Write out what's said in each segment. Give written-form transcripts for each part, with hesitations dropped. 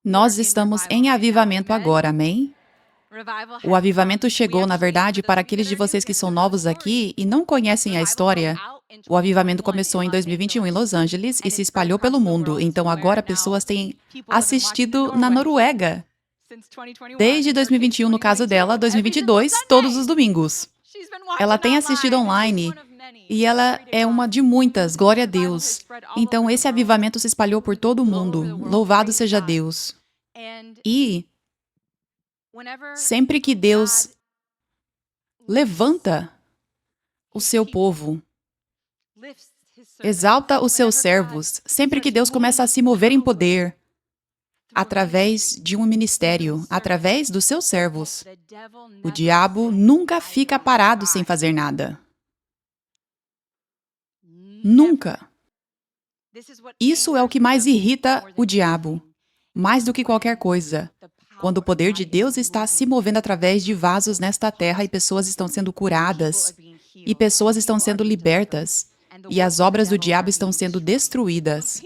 Nós estamos em avivamento agora, amém? O avivamento chegou, na verdade, para aqueles de vocês que são novos aqui e não conhecem a história. O avivamento começou em 2021 em Los Angeles e se espalhou pelo mundo. Então agora pessoas têm assistido na Noruega. Desde 2021, no caso dela, 2022, todos os domingos. Ela tem assistido online e ela é uma de muitas, glória a Deus. Então esse avivamento se espalhou por todo o mundo. Louvado seja Deus. E sempre que Deus levanta o seu povo, exalta os seus servos, sempre que Deus começa a se mover em poder, através de um ministério, através dos seus servos, o diabo nunca fica parado sem fazer nada. Nunca. Isso é o que mais irrita o diabo, mais do que qualquer coisa. Quando o poder de Deus está se movendo através de vasos nesta terra e pessoas estão sendo curadas, e pessoas estão sendo libertas, e as obras do diabo estão sendo destruídas.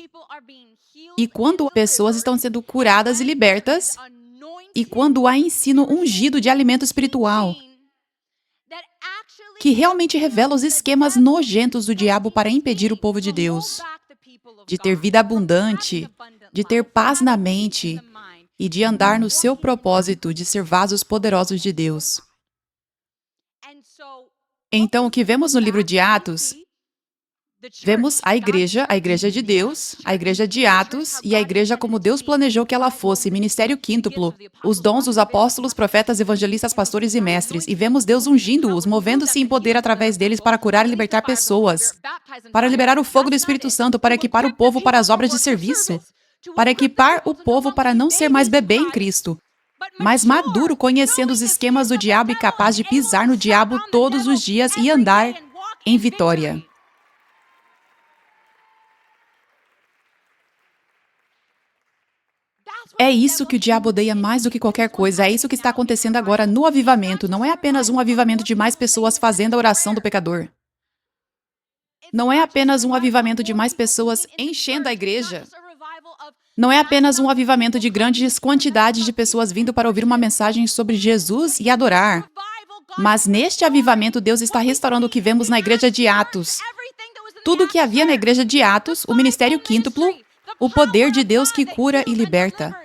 E quando pessoas estão sendo curadas e libertas, e quando há ensino ungido de alimento espiritual, que realmente revela os esquemas nojentos do diabo para impedir o povo de Deus de ter vida abundante, de ter paz na mente e de andar no seu propósito de ser vasos poderosos de Deus. Então, o que vemos no livro de Atos, vemos a igreja de Deus, a igreja de Atos e a igreja como Deus planejou que ela fosse, ministério quíntuplo, os dons dos apóstolos, profetas, evangelistas, pastores e mestres, e vemos Deus ungindo-os, movendo-se em poder através deles para curar e libertar pessoas, para liberar o fogo do Espírito Santo, para equipar o povo para as obras de serviço, para equipar o povo para não ser mais bebê em Cristo, mas maduro, conhecendo os esquemas do diabo e capaz de pisar no diabo todos os dias e andar em vitória. É isso que o diabo odeia mais do que qualquer coisa. É isso que está acontecendo agora no avivamento. Não é apenas um avivamento de mais pessoas fazendo a oração do pecador. Não é apenas um avivamento de mais pessoas enchendo a igreja. Não é apenas um avivamento de grandes quantidades de pessoas vindo para ouvir uma mensagem sobre Jesus e adorar. Mas neste avivamento, Deus está restaurando o que vemos na igreja de Atos. Tudo o que havia na igreja de Atos, o ministério quíntuplo, o poder de Deus que cura e liberta.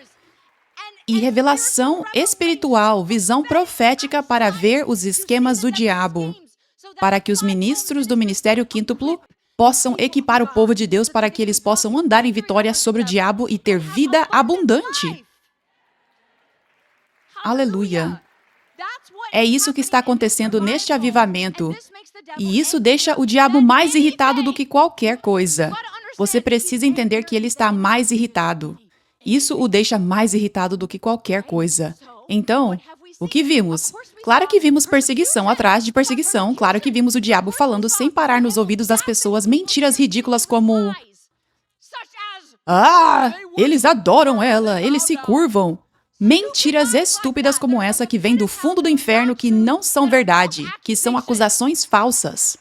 E revelação espiritual, visão profética para ver os esquemas do diabo, para que os ministros do ministério quíntuplo possam equipar o povo de Deus para que eles possam andar em vitória sobre o diabo e ter vida abundante. Aleluia! É isso que está acontecendo neste avivamento. E isso deixa o diabo mais irritado do que qualquer coisa. Você precisa entender que ele está mais irritado. Isso o deixa mais irritado do que qualquer coisa. Então, o que vimos? Claro que vimos perseguição atrás de perseguição. Claro que vimos o diabo falando sem parar nos ouvidos das pessoas mentiras ridículas como: "Ah, eles adoram ela, eles se curvam." Mentiras estúpidas como essa que vêm do fundo do inferno que não são verdade, que são acusações falsas.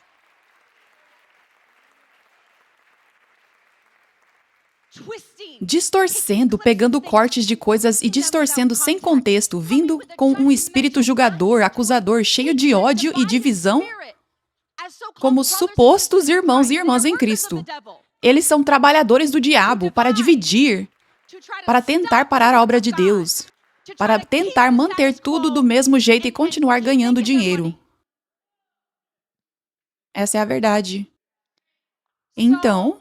Distorcendo, pegando cortes de coisas e distorcendo sem contexto, vindo com um espírito julgador, acusador, cheio de ódio e divisão, como supostos irmãos e irmãs em Cristo. Eles são trabalhadores do diabo para dividir, para tentar parar a obra de Deus, para tentar manter tudo do mesmo jeito e continuar ganhando dinheiro. Essa é a verdade. Então,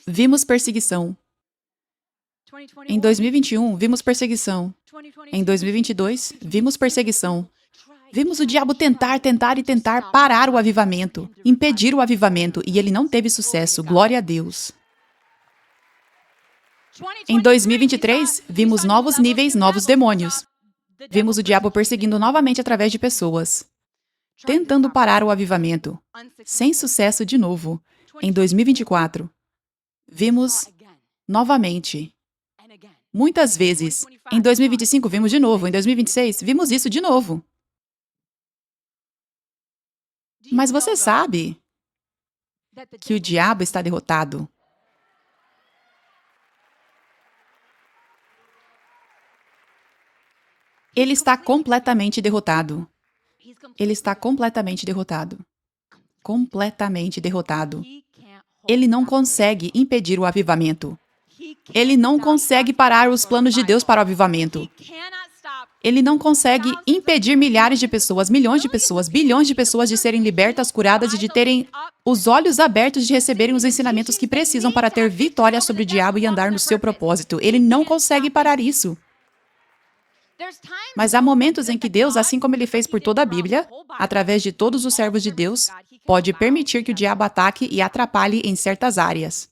vimos perseguição. Em 2021, vimos perseguição. Em 2022, vimos perseguição. Vimos o diabo tentar parar o avivamento, impedir o avivamento, e ele não teve sucesso. Glória a Deus. Em 2023, vimos novos níveis, novos demônios. Vimos o diabo perseguindo novamente através de pessoas, tentando parar o avivamento. Sem sucesso de novo. Em 2024, vimos novamente. Muitas vezes. Em 2025, vimos de novo. Em 2026, vimos isso de novo. Mas você sabe que o diabo está derrotado. Ele está completamente derrotado. Ele está completamente derrotado. Completamente derrotado. Ele não consegue impedir o avivamento. Ele não consegue parar os planos de Deus para o avivamento. Ele não consegue impedir milhares de pessoas, milhões de pessoas, bilhões de pessoas de serem libertas, curadas e de terem os olhos abertos de receberem os ensinamentos que precisam para ter vitória sobre o diabo e andar no seu propósito. Ele não consegue parar isso. Mas há momentos em que Deus, assim como Ele fez por toda a Bíblia, através de todos os servos de Deus, pode permitir que o diabo ataque e atrapalhe em certas áreas.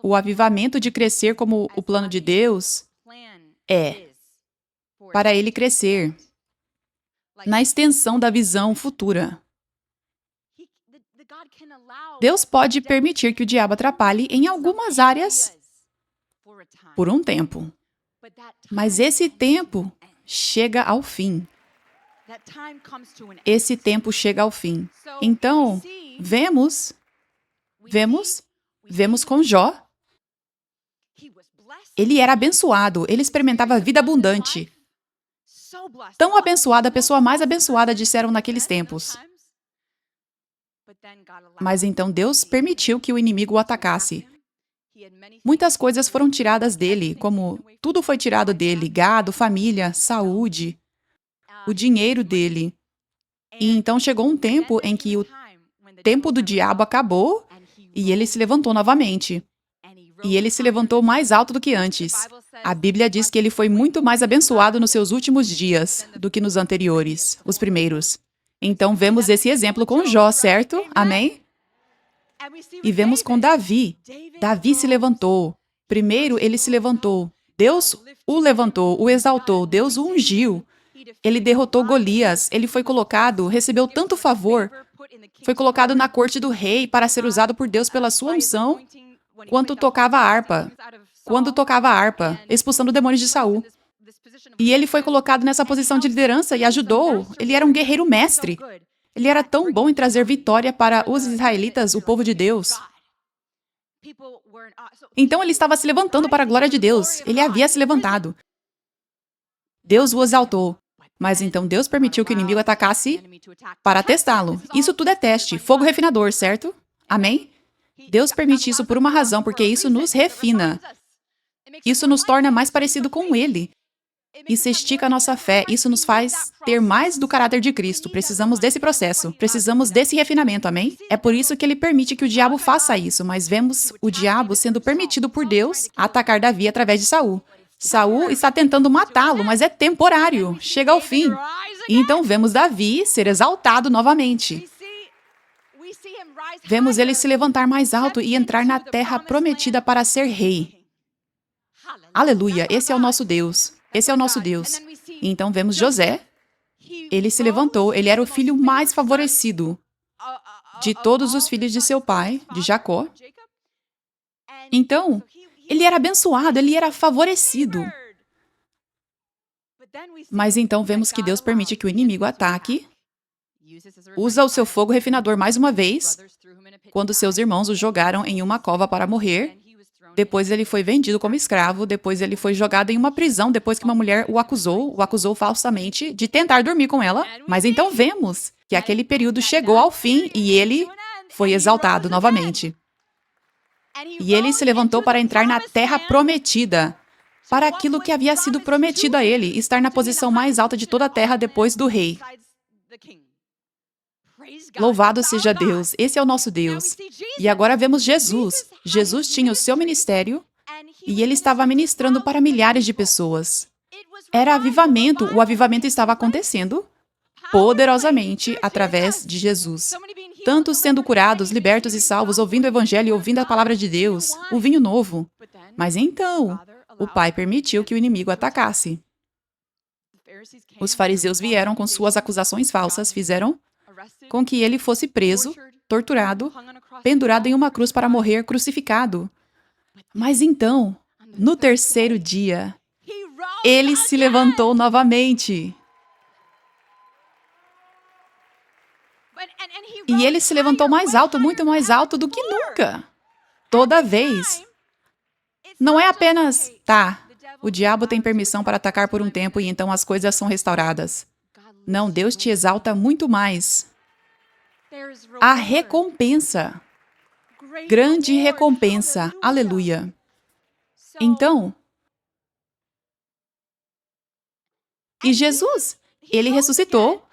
O avivamento de crescer como o plano de Deus é para ele crescer na extensão da visão futura. Deus pode permitir que o diabo atrapalhe em algumas áreas por um tempo. Mas esse tempo chega ao fim. Esse tempo chega ao fim. Então, vemos com Jó. Ele era abençoado, ele experimentava vida abundante. Tão abençoada, a pessoa mais abençoada, disseram naqueles tempos. Mas então Deus permitiu que o inimigo o atacasse. Muitas coisas foram tiradas dele, como tudo foi tirado dele, gado, família, saúde, o dinheiro dele. E então chegou um tempo em que o tempo do diabo acabou e ele se levantou novamente. E ele se levantou mais alto do que antes. A Bíblia diz que ele foi muito mais abençoado nos seus últimos dias do que nos anteriores, os primeiros. Então vemos esse exemplo com Jó, certo? Amém? E vemos com Davi. Davi se levantou. Primeiro ele se levantou. Deus o levantou, o exaltou, Deus o ungiu. Ele derrotou Golias. Ele foi colocado, recebeu tanto favor, foi colocado na corte do rei para ser usado por Deus pela sua unção, quando tocava a harpa, expulsando demônios de Saul. E ele foi colocado nessa posição de liderança e ajudou. Ele era um guerreiro mestre. Ele era tão bom em trazer vitória para os israelitas, o povo de Deus. Então ele estava se levantando para a glória de Deus. Ele havia se levantado. Deus o exaltou. Mas então Deus permitiu que o inimigo atacasse para testá-lo. Isso tudo é teste, fogo refinador, certo? Amém? Deus permite isso por uma razão, porque isso nos refina. Isso nos torna mais parecido com Ele. Isso estica a nossa fé, isso nos faz ter mais do caráter de Cristo. Precisamos desse processo, precisamos desse refinamento, amém? É por isso que Ele permite que o diabo faça isso, mas vemos o diabo sendo permitido por Deus a atacar Davi através de Saul. Saul está tentando matá-lo, mas é temporário, chega ao fim. E então vemos Davi ser exaltado novamente. Vemos ele se levantar mais alto e entrar na terra prometida para ser rei. Aleluia, esse é o nosso Deus. Esse é o nosso Deus. E então vemos José. Ele se levantou, ele era o filho mais favorecido de todos os filhos de seu pai, de Jacó. Então, ele era abençoado, ele era favorecido. Mas então vemos que Deus permite que o inimigo ataque, usa o seu fogo refinador mais uma vez, quando seus irmãos o jogaram em uma cova para morrer. Depois ele foi vendido como escravo, depois ele foi jogado em uma prisão, depois que uma mulher o acusou falsamente de tentar dormir com ela. Mas então vemos que aquele período chegou ao fim e ele foi exaltado novamente. E ele se levantou para entrar na terra prometida, para aquilo que havia sido prometido a ele, estar na posição mais alta de toda a terra depois do rei. Louvado seja Deus, esse é o nosso Deus. E agora vemos Jesus. Jesus tinha o seu ministério e ele estava ministrando para milhares de pessoas. Era avivamento, o avivamento estava acontecendo poderosamente através de Jesus. Tantos sendo curados, libertos e salvos, ouvindo o evangelho e ouvindo a palavra de Deus, o vinho novo. Mas então, o Pai permitiu que o inimigo atacasse. Os fariseus vieram com suas acusações falsas, fizeram com que ele fosse preso, torturado, pendurado em uma cruz para morrer crucificado. Mas então, no terceiro dia, ele se levantou novamente. E ele se levantou mais alto, muito mais alto do que nunca. Toda vez. Não é apenas, O diabo tem permissão para atacar por um tempo e então as coisas são restauradas. Não, Deus te exalta muito mais. A recompensa. Grande recompensa. Aleluia. Então, e Jesus, ele ressuscitou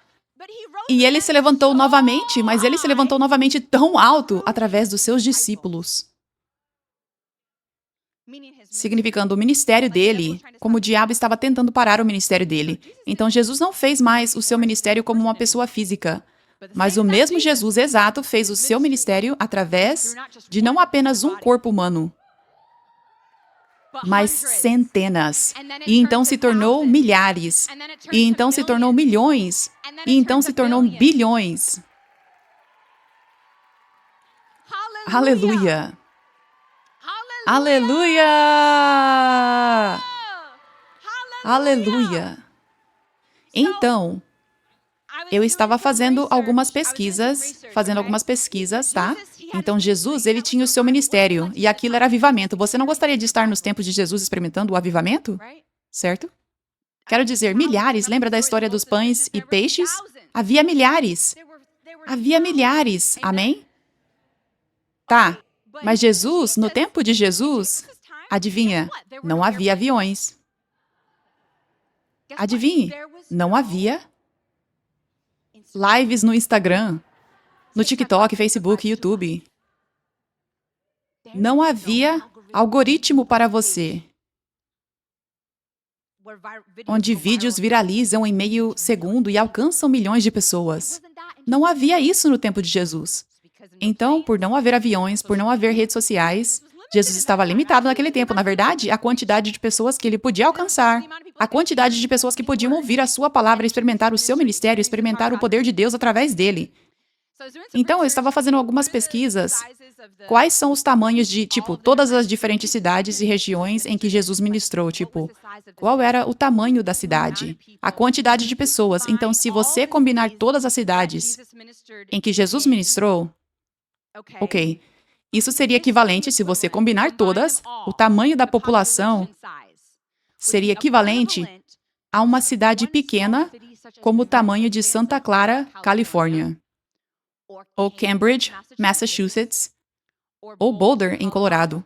e ele se levantou novamente, mas ele se levantou novamente tão alto através dos seus discípulos. Significando o ministério dele, como o diabo estava tentando parar o ministério dele. Então, Jesus não fez mais o seu ministério como uma pessoa física, mas o mesmo Jesus exato fez o seu ministério através de não apenas um corpo humano, mas centenas. E então se tornou milhares. E então se tornou milhões. E então se tornou bilhões. Aleluia! Aleluia! Aleluia! Então, eu estava fazendo algumas pesquisas, tá? Então, Jesus, ele tinha o seu ministério, e aquilo era avivamento. Você não gostaria de estar nos tempos de Jesus experimentando o avivamento? Certo? Quero dizer, milhares. Lembra da história dos pães e peixes? Havia milhares. Havia milhares. Amém? Tá. Mas Jesus, no tempo de Jesus, adivinha, não havia aviões. Adivinhe, não havia lives no Instagram, no TikTok, Facebook, YouTube. Não havia algoritmo para você, onde vídeos viralizam em meio segundo e alcançam milhões de pessoas. Não havia isso no tempo de Jesus. Então, por não haver aviões, por não haver redes sociais, Jesus estava limitado naquele tempo. Na verdade, a quantidade de pessoas que ele podia alcançar, a quantidade de pessoas que podiam ouvir a sua palavra, experimentar o seu ministério, experimentar o poder de Deus através dele. Então, eu estava fazendo algumas pesquisas. Quais são os tamanhos de, todas as diferentes cidades e regiões em que Jesus ministrou? Qual era o tamanho da cidade? A quantidade de pessoas. Então, se você combinar todas as cidades em que Jesus ministrou, ok, isso seria equivalente, se você combinar todas, o tamanho da população seria equivalente a uma cidade pequena como o tamanho de Santa Clara, Califórnia, ou Cambridge, Massachusetts, ou Boulder, em Colorado.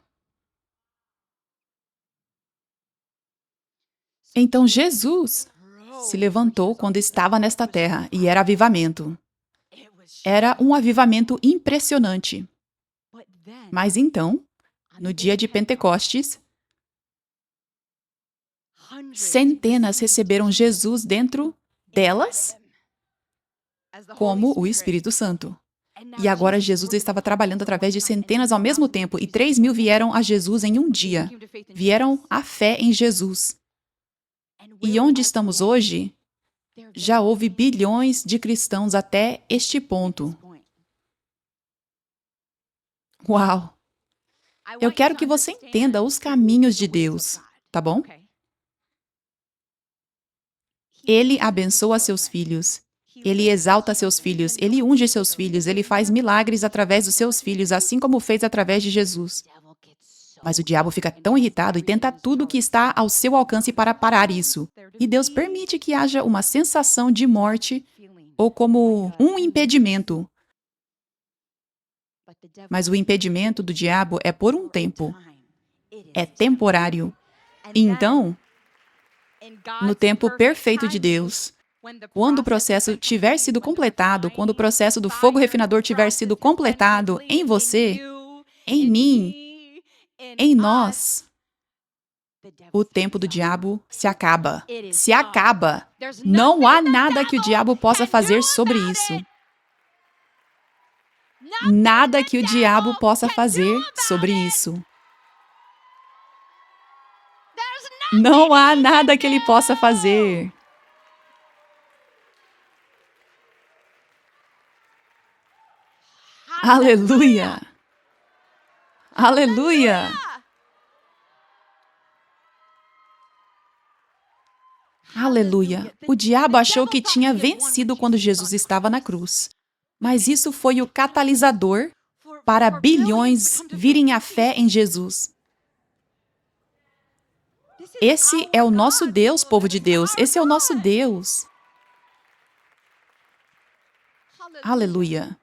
Então, Jesus se levantou quando estava nesta terra, e era avivamento. Era um avivamento impressionante. Mas então, no dia de Pentecostes, centenas receberam Jesus dentro delas como o Espírito Santo. E agora Jesus estava trabalhando através de centenas ao mesmo tempo, e 3.000 vieram a Jesus em um dia. Vieram à fé em Jesus. E onde estamos hoje, já houve bilhões de cristãos até este ponto. Uau! Eu quero que você entenda os caminhos de Deus, tá bom? Ele abençoa seus filhos. Ele exalta seus filhos. Ele unge seus filhos. Ele faz milagres através dos seus filhos, assim como fez através de Jesus. Mas o diabo fica tão irritado e tenta tudo que está ao seu alcance para parar isso. E Deus permite que haja uma sensação de morte ou como um impedimento. Mas o impedimento do diabo é por um tempo. É temporário. E então, no tempo perfeito de Deus, quando o processo tiver sido completado, quando o processo do fogo refinador tiver sido completado em você, em mim, em nós, o tempo do diabo se acaba. Se acaba. Não há nada que o diabo possa fazer sobre isso. Nada que o diabo possa fazer sobre isso. Não há nada que ele possa fazer. Aleluia! Aleluia! Aleluia! O diabo achou que tinha vencido quando Jesus estava na cruz. Mas isso foi o catalisador para bilhões virem à fé em Jesus. Esse é o nosso Deus, povo de Deus. Esse é o nosso Deus. Aleluia.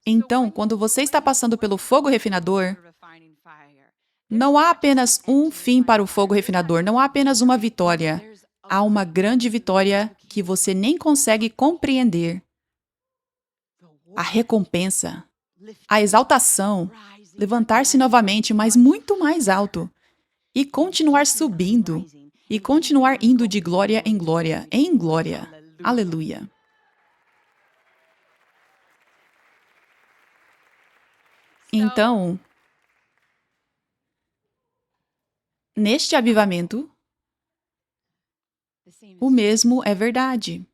Então, quando você está passando pelo fogo refinador, não há apenas um fim para o fogo refinador, não há apenas uma vitória. Há uma grande vitória que você nem consegue compreender. A recompensa, a exaltação, levantar-se novamente, mas muito mais alto, e continuar subindo, e continuar indo de glória em glória, em glória. Aleluia. Então, neste avivamento, o mesmo é verdade.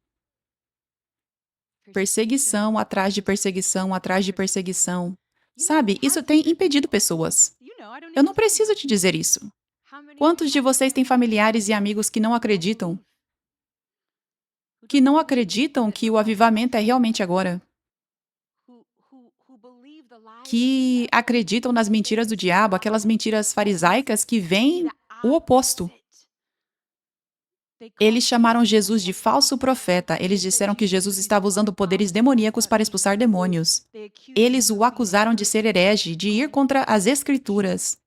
Perseguição atrás de perseguição atrás de perseguição. Sabe, isso tem impedido pessoas. Eu não preciso te dizer isso. Quantos de vocês têm familiares e amigos que não acreditam? Que não acreditam que o avivamento é realmente agora? Que acreditam nas mentiras do diabo, aquelas mentiras farisaicas que vêm o oposto. Eles chamaram Jesus de falso profeta. Eles disseram que Jesus estava usando poderes demoníacos para expulsar demônios. Eles o acusaram de ser herege, de ir contra as Escrituras.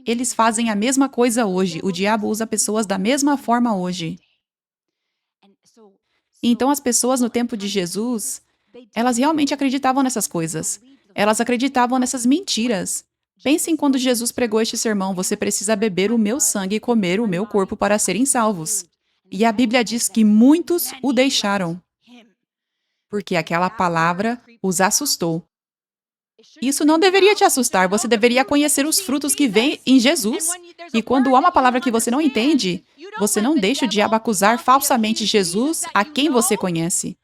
Eles fazem a mesma coisa hoje. O diabo usa pessoas da mesma forma hoje. Então, as pessoas no tempo de Jesus, elas realmente acreditavam nessas coisas. Elas acreditavam nessas mentiras. Pensem quando Jesus pregou este sermão: você precisa beber o meu sangue e comer o meu corpo para serem salvos. E a Bíblia diz que muitos o deixaram, porque aquela palavra os assustou. Isso não deveria te assustar, você deveria conhecer os frutos que vêm em Jesus. E quando há uma palavra que você não entende, você não deixa o diabo acusar falsamente Jesus a quem você conhece.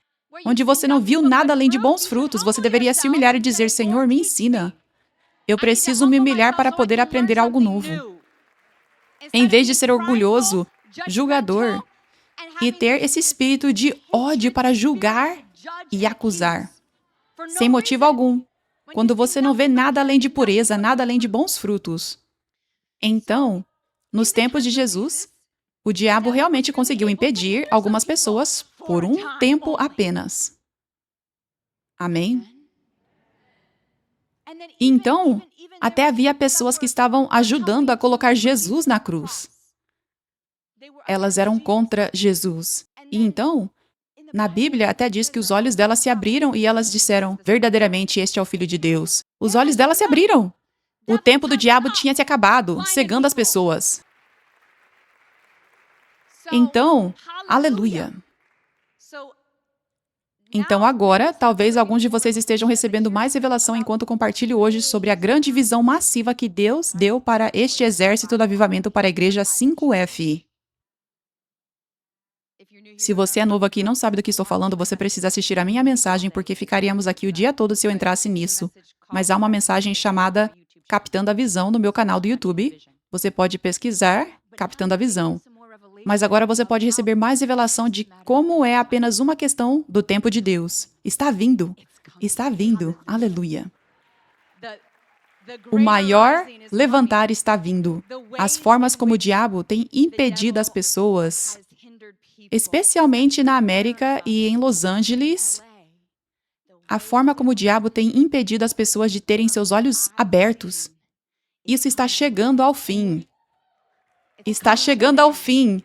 Onde você não viu nada além de bons frutos, você deveria se humilhar e dizer: Senhor, me ensina. Eu preciso me humilhar para poder aprender algo novo. Em vez de ser orgulhoso, julgador, e ter esse espírito de ódio para julgar e acusar, sem motivo algum, quando você não vê nada além de pureza, nada além de bons frutos. Então, nos tempos de Jesus, o diabo realmente conseguiu impedir algumas pessoas por um tempo apenas. Amém? E então, até havia pessoas que estavam ajudando a colocar Jesus na cruz. Elas eram contra Jesus. E então, na Bíblia até diz que os olhos delas se abriram e elas disseram: verdadeiramente este é o Filho de Deus. Os olhos delas se abriram. O tempo do diabo tinha se acabado, cegando as pessoas. Então, aleluia. Então agora, talvez alguns de vocês estejam recebendo mais revelação enquanto compartilho hoje sobre a grande visão massiva que Deus deu para este exército do avivamento para a igreja 5F. Se você é novo aqui e não sabe do que estou falando, você precisa assistir a minha mensagem, porque ficaríamos aqui o dia todo se eu entrasse nisso. Mas há uma mensagem chamada Captando a Visão no meu canal do YouTube. Você pode pesquisar Captando a Visão. Mas agora você pode receber mais revelação de como é apenas uma questão do tempo de Deus. Está vindo. Está vindo. Aleluia. O maior levantar está vindo. As formas como o diabo tem impedido as pessoas, especialmente na América e em Los Angeles, a forma como o diabo tem impedido as pessoas de terem seus olhos abertos. Isso está chegando ao fim. Está chegando ao fim.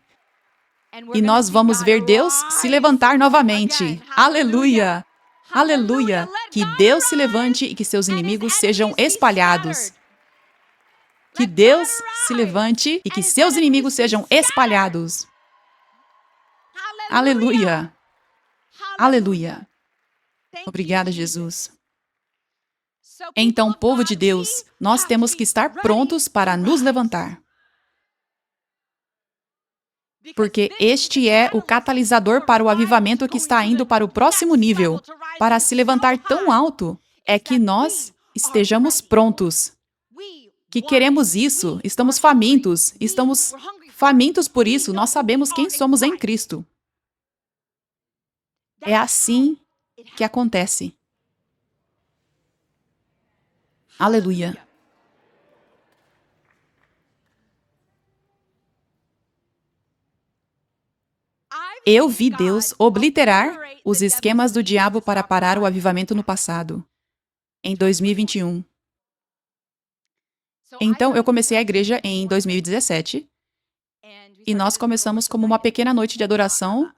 E nós vamos ver Deus se levantar novamente. Aleluia! Aleluia! Que Deus se levante e que seus inimigos sejam espalhados. Que Deus se levante e que seus inimigos sejam espalhados. Aleluia! Aleluia! Obrigada, Jesus. Então, povo de Deus, nós temos que estar prontos para nos levantar. Porque este é o catalisador para o avivamento que está indo para o próximo nível. Para se levantar tão alto, é que nós estejamos prontos. Que queremos isso, estamos famintos por isso, nós sabemos quem somos em Cristo. É assim que acontece. Aleluia. Eu vi Deus obliterar os esquemas do diabo para parar o avivamento no passado, em 2021. Então, eu comecei a igreja em 2017 e nós começamos como uma pequena noite de adoração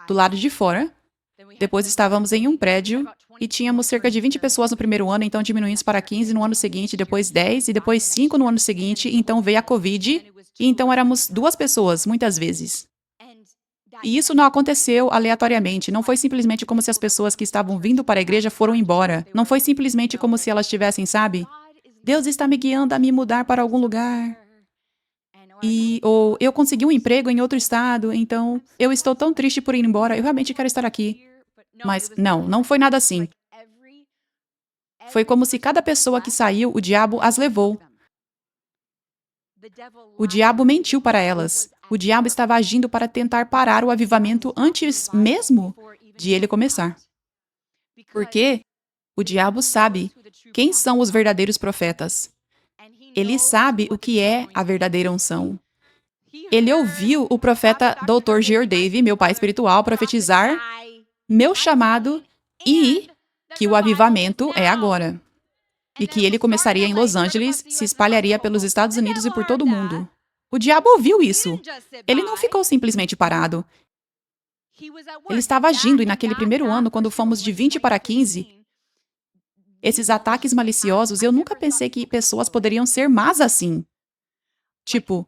do lado de fora. Depois estávamos em um prédio e tínhamos cerca de 20 pessoas no primeiro ano, então diminuímos para 15 no ano seguinte, depois 10 e depois 5 no ano seguinte, então veio a Covid e então éramos 2 pessoas, muitas vezes. E isso não aconteceu aleatoriamente, não foi simplesmente como se as pessoas que estavam vindo para a igreja foram embora. Não foi simplesmente como se elas tivessem, sabe? Deus está me guiando a me mudar para algum lugar. Ou eu consegui um emprego em outro estado, então eu estou tão triste por ir embora, eu realmente quero estar aqui. Mas não foi nada assim. Foi como se cada pessoa que saiu, o diabo as levou. O diabo mentiu para elas. O diabo estava agindo para tentar parar o avivamento antes mesmo de ele começar. Porque o diabo sabe quem são os verdadeiros profetas. Ele sabe o que é a verdadeira unção. Ele ouviu o profeta Dr. George Davey, meu pai espiritual, profetizar meu chamado e que o avivamento é agora. E que ele começaria em Los Angeles, se espalharia pelos Estados Unidos e por todo o mundo. O diabo ouviu isso. Ele não ficou simplesmente parado. Ele estava agindo e naquele primeiro ano, quando fomos de 20 para 15, esses ataques maliciosos, eu nunca pensei que pessoas poderiam ser más assim. Tipo,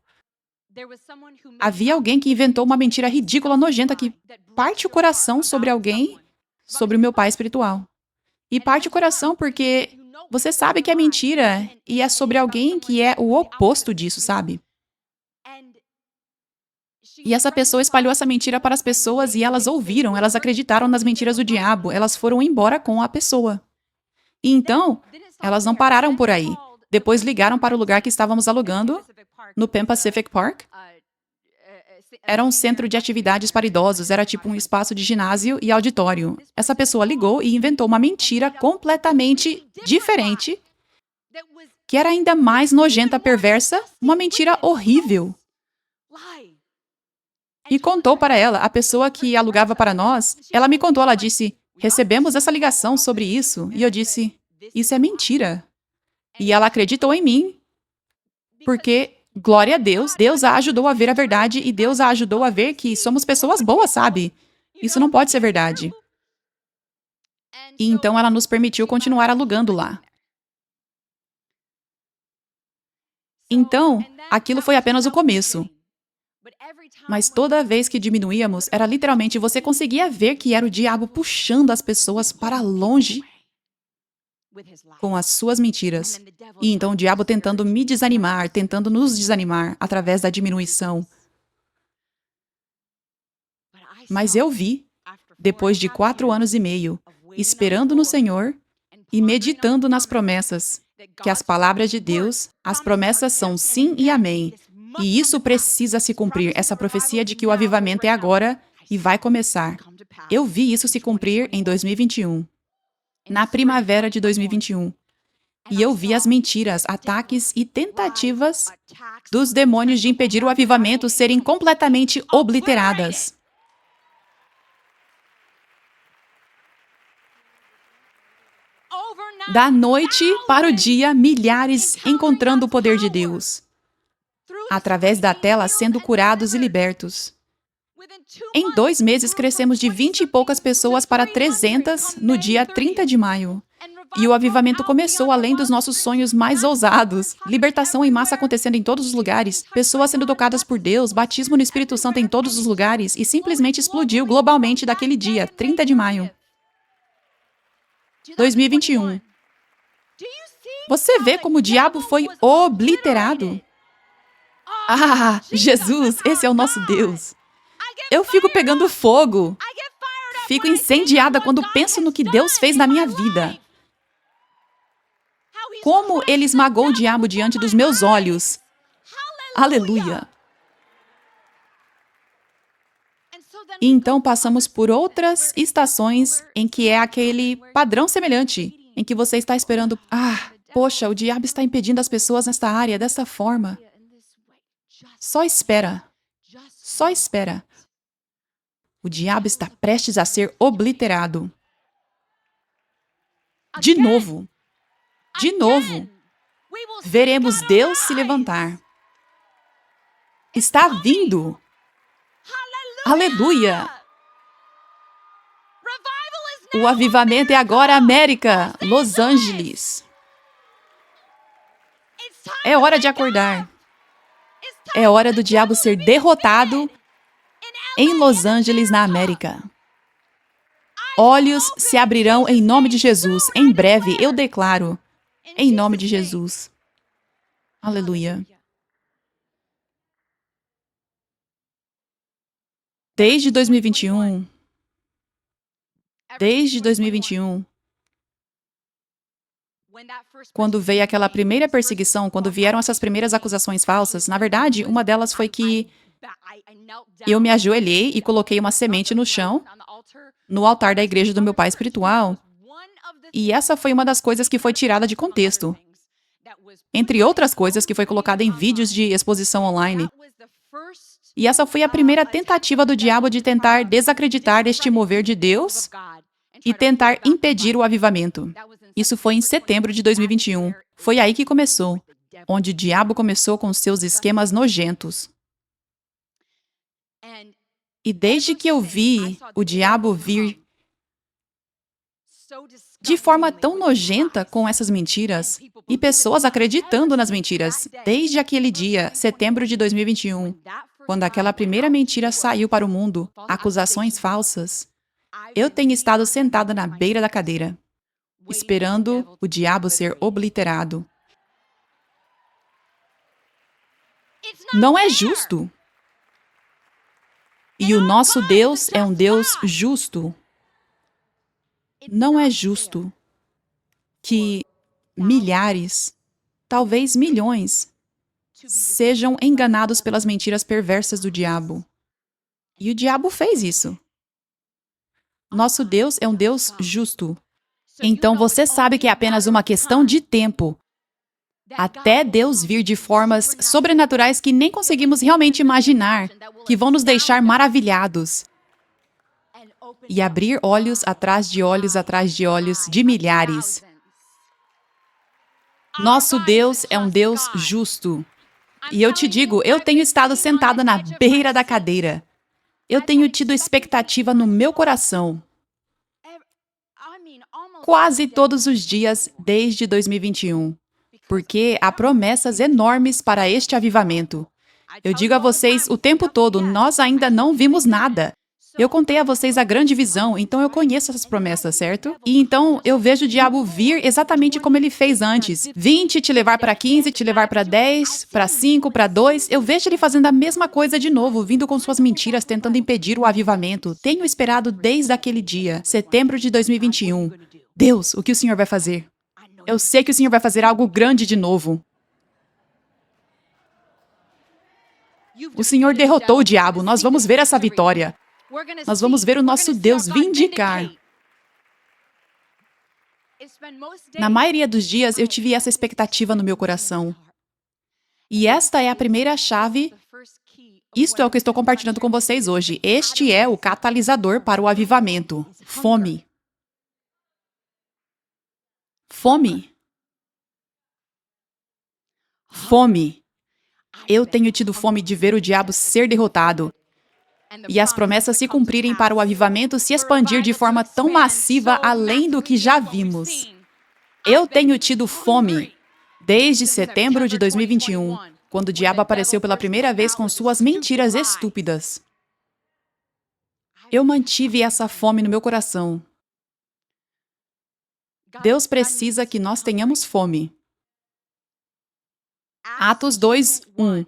havia alguém que inventou uma mentira ridícula, nojenta, que parte o coração sobre alguém, sobre o meu pai espiritual. E parte o coração porque você sabe que é mentira e é sobre alguém que é o oposto disso, sabe? E essa pessoa espalhou essa mentira para as pessoas e elas ouviram, elas acreditaram nas mentiras do diabo, elas foram embora com a pessoa. E então, elas não pararam por aí. Depois ligaram para o lugar que estávamos alugando, no Pan Pacific Park. Era um centro de atividades para idosos, era tipo um espaço de ginásio e auditório. Essa pessoa ligou e inventou uma mentira completamente diferente, que era ainda mais nojenta, perversa, uma mentira horrível. E contou para ela, a pessoa que alugava para nós, ela me contou, ela disse, recebemos essa ligação sobre isso. E eu disse, isso é mentira. E ela acreditou em mim, porque, glória a Deus, Deus a ajudou a ver a verdade e Deus a ajudou a ver que somos pessoas boas, sabe? Isso não pode ser verdade. E então ela nos permitiu continuar alugando lá. Então, aquilo foi apenas o começo. Mas toda vez que diminuíamos, era literalmente você conseguia ver que era o diabo puxando as pessoas para longe com as suas mentiras. E então o diabo tentando me desanimar, tentando nos desanimar através da diminuição. Mas eu vi, depois de 4 anos e meio, esperando no Senhor e meditando nas promessas, que as palavras de Deus, as promessas são sim e amém. E isso precisa se cumprir, essa profecia de que o avivamento é agora e vai começar. Eu vi isso se cumprir em 2021, na primavera de 2021. E eu vi as mentiras, ataques e tentativas dos demônios de impedir o avivamento serem completamente obliteradas. Da noite para o dia, milhares encontrando o poder de Deus. Através da tela, sendo curados e libertos. Em 2 meses, crescemos de 20 e poucas pessoas para 300 no dia 30 de maio. E o avivamento começou além dos nossos sonhos mais ousados. Libertação em massa acontecendo em todos os lugares, pessoas sendo tocadas por Deus, batismo no Espírito Santo em todos os lugares, e simplesmente explodiu globalmente daquele dia, 30 de maio. 2021. Você vê como o diabo foi obliterado? Ah, Jesus, esse é o nosso Deus. Eu fico pegando fogo. Fico incendiada quando penso no que Deus fez na minha vida. Como ele esmagou o diabo diante dos meus olhos. Aleluia. E então passamos por outras estações em que é aquele padrão semelhante, em que você está esperando, poxa, o diabo está impedindo as pessoas nesta área dessa forma. Só espera. Só espera. O diabo está prestes a ser obliterado. De novo. De novo. Veremos Deus se levantar. Está vindo. Aleluia! O avivamento é agora, América, Los Angeles. É hora de acordar. É hora do diabo ser derrotado em Los Angeles, na América. Olhos se abrirão em nome de Jesus. Em breve, eu declaro, em nome de Jesus. Aleluia. Desde 2021, quando veio aquela primeira perseguição, quando vieram essas primeiras acusações falsas, na verdade, uma delas foi que eu me ajoelhei e coloquei uma semente no chão, no altar da igreja do meu pai espiritual. E essa foi uma das coisas que foi tirada de contexto. Entre outras coisas que foi colocada em vídeos de exposição online. E essa foi a primeira tentativa do diabo de tentar desacreditar este mover de Deus e tentar impedir o avivamento. Isso foi em setembro de 2021. Foi aí que começou, onde o diabo começou com seus esquemas nojentos. E desde que eu vi o diabo vir de forma tão nojenta com essas mentiras, e pessoas acreditando nas mentiras, desde aquele dia, setembro de 2021, quando aquela primeira mentira saiu para o mundo, acusações falsas, eu tenho estado sentada na beira da cadeira, esperando o diabo ser obliterado. Não é justo. E o nosso Deus é um Deus justo. Não é justo que milhares, talvez milhões, sejam enganados pelas mentiras perversas do diabo. E o diabo fez isso. Nosso Deus é um Deus justo. Então você sabe que é apenas uma questão de tempo até Deus vir de formas sobrenaturais que nem conseguimos realmente imaginar, que vão nos deixar maravilhados e abrir olhos atrás de olhos atrás de olhos de milhares. Nosso Deus é um Deus justo. E eu te digo, eu tenho estado sentada na beira da cadeira. Eu tenho tido expectativa no meu coração. Quase todos os dias desde 2021. Porque há promessas enormes para este avivamento. Eu digo a vocês o tempo todo, nós ainda não vimos nada. Eu contei a vocês a grande visão, então eu conheço essas promessas, certo? E então eu vejo o diabo vir exatamente como ele fez antes. 20, te levar para 15, te levar para 10, para 5, para 2. Eu vejo ele fazendo a mesma coisa de novo, vindo com suas mentiras, tentando impedir o avivamento. Tenho esperado desde aquele dia, setembro de 2021. Deus, o que o Senhor vai fazer? Eu sei que o Senhor vai fazer algo grande de novo. O Senhor derrotou o diabo, nós vamos ver essa vitória. Nós vamos ver o nosso Deus vindicar. Na maioria dos dias, eu tive essa expectativa no meu coração. E esta é a primeira chave. Isto é o que eu estou compartilhando com vocês hoje. Este é o catalisador para o avivamento. Fome. Fome. Fome. Eu tenho tido fome de ver o diabo ser derrotado e as promessas se cumprirem para o avivamento se expandir de forma tão massiva além do que já vimos. Eu tenho tido fome desde setembro de 2021, quando o diabo apareceu pela primeira vez com suas mentiras estúpidas. Eu mantive essa fome no meu coração. Deus precisa que nós tenhamos fome. Atos 2:1.